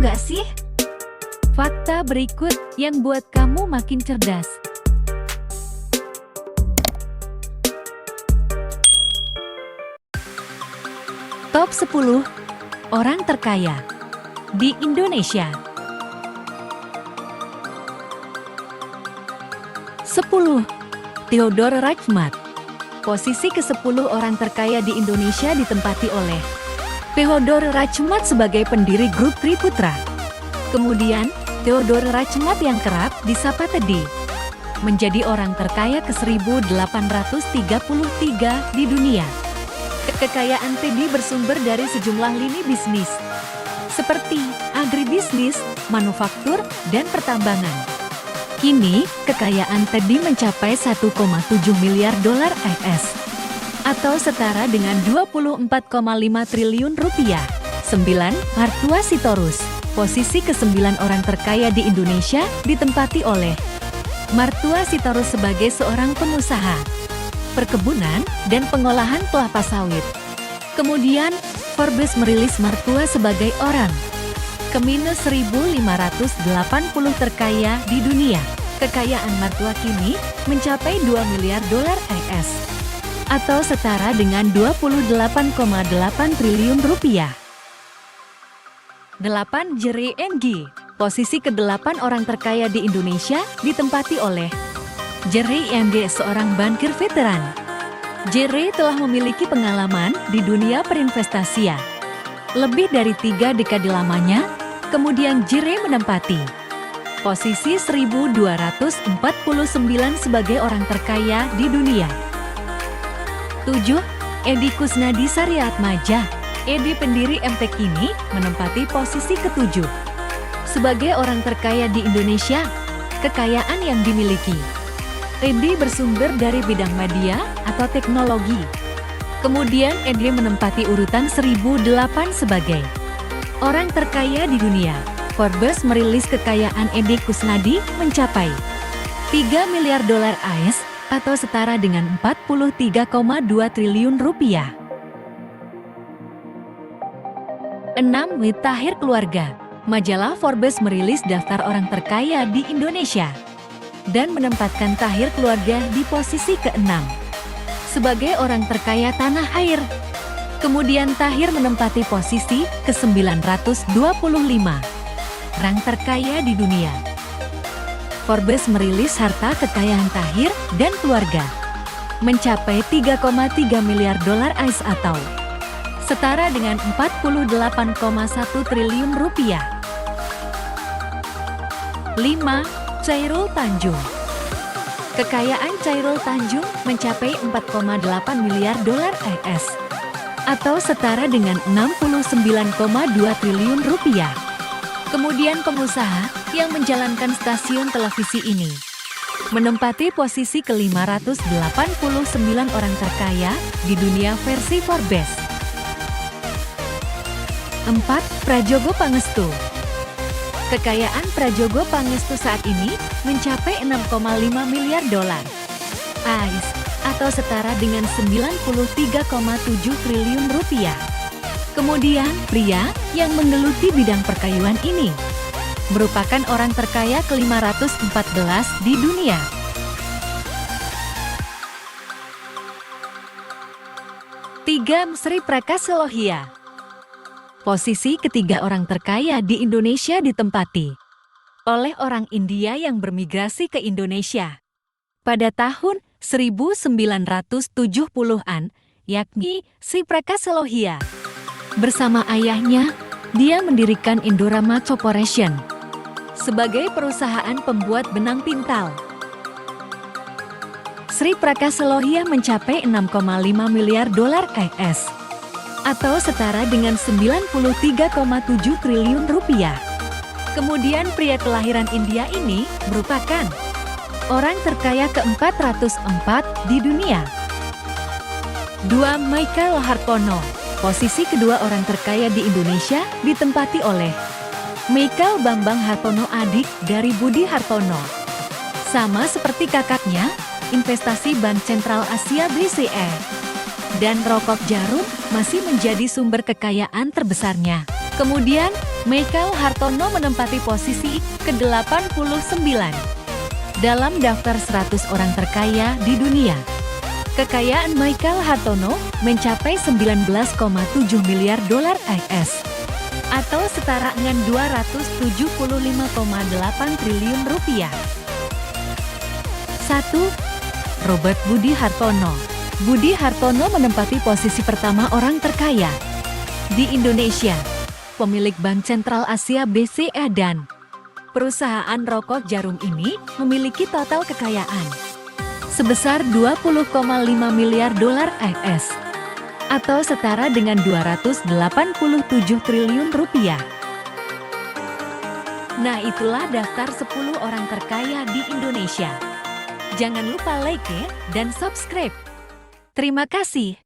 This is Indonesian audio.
gak sih? Fakta berikut yang buat kamu makin cerdas. Top 10 orang terkaya di Indonesia. 10. Theodore Reichmatt. Posisi ke-10 orang terkaya di Indonesia ditempati oleh Theodore Reichmatt sebagai pendiri grup Triputra. Kemudian, Theodore Reichmatt yang kerap disapa Teddy menjadi orang terkaya ke-1833 di dunia. Kekayaan Teddy bersumber dari sejumlah lini bisnis, seperti agribisnis, manufaktur, dan pertambangan. Kini, kekayaan Teddy mencapai 1,7 miliar dolar AS, atau setara dengan 24,5 triliun rupiah. 9. Martua Sitorus. Posisi ke-9 orang terkaya di Indonesia ditempati oleh Martua Sitorus sebagai seorang pengusaha perkebunan dan pengolahan kelapa sawit. Kemudian, Forbes merilis Martua sebagai orang ke-1580 terkaya di dunia. Kekayaan Martua kini mencapai 2 miliar dolar AS, atau setara dengan 28,8 triliun rupiah. 8. Jerry Ng. Posisi ke-8 orang terkaya di Indonesia ditempati oleh Jerry Ng, seorang bankir veteran. Jerry telah memiliki pengalaman di dunia perinvestasian lebih dari 3 dekade lamanya. Kemudian Jerry menempati posisi 1249 sebagai orang terkaya di dunia. 7. Edi Kusnadi Saryatmaja. Edi, pendiri MTEK, kini menempati posisi ke-7 sebagai orang terkaya di Indonesia. Kekayaan yang dimiliki Edi bersumber dari bidang media atau teknologi. Kemudian Edi menempati urutan 1008 sebagai orang terkaya di dunia. Forbes merilis kekayaan Edi Kusnadi mencapai 3 miliar dolar AS, atau setara dengan 43,2 triliun rupiah. 6. Tahir Keluarga. Majalah Forbes merilis daftar orang terkaya di Indonesia dan menempatkan Tahir Keluarga di posisi ke-6 sebagai orang terkaya tanah air. Kemudian Tahir menempati posisi ke-925 rang terkaya di dunia. Forbes merilis harta kekayaan Tahir dan keluarga mencapai 3,3 miliar dolar AS, atau setara dengan 48,1 triliun rupiah. 5. Chairul Tanjung. Kekayaan Chairul Tanjung mencapai 4,8 miliar dolar AS, atau setara dengan 69,2 triliun rupiah. Kemudian pengusaha yang menjalankan stasiun televisi ini menempati posisi ke-589 orang terkaya di dunia versi Forbes. 4. Prajogo Pangestu. Kekayaan Prajogo Pangestu saat ini mencapai 6,5 miliar dolar AS, atau setara dengan 93,7 triliun rupiah. Kemudian, pria yang menggeluti bidang perkayuan ini merupakan orang terkaya ke-514 di dunia. 3. Sri Prakash Lohia. Posisi ketiga orang terkaya di Indonesia ditempati oleh orang India yang bermigrasi ke Indonesia pada tahun 1970-an, yakni Sri Prakash Lohia. Bersama ayahnya, dia mendirikan Indorama Corporation sebagai perusahaan pembuat benang pintal. Sri Prakash Lohia mencapai 6,5 miliar dolar AS, atau setara dengan 93,7 triliun rupiah. Kemudian pria kelahiran India ini merupakan orang terkaya ke-404 di dunia. 2. Michael Hartono. Posisi kedua orang terkaya di Indonesia ditempati oleh Michael Bambang Hartono, adik dari Budi Hartono. Sama seperti kakaknya, investasi Bank Sentral Asia BCA dan rokok jarum masih menjadi sumber kekayaan terbesarnya. Kemudian, Michael Hartono menempati posisi ke-89 dalam daftar 100 orang terkaya di dunia. Kekayaan Michael Hartono mencapai 19,7 miliar dolar AS atau setara dengan 275,8 triliun rupiah. 1. Robert Budi Hartono. Budi Hartono menempati posisi pertama orang terkaya di Indonesia. Pemilik Bank Sentral Asia BCA dan perusahaan rokok Jarum ini memiliki total kekayaan sebesar 20,5 miliar dolar AS atau setara dengan 287 triliun rupiah. Nah, itulah daftar 10 orang terkaya di Indonesia. Jangan lupa like dan subscribe. Terima kasih.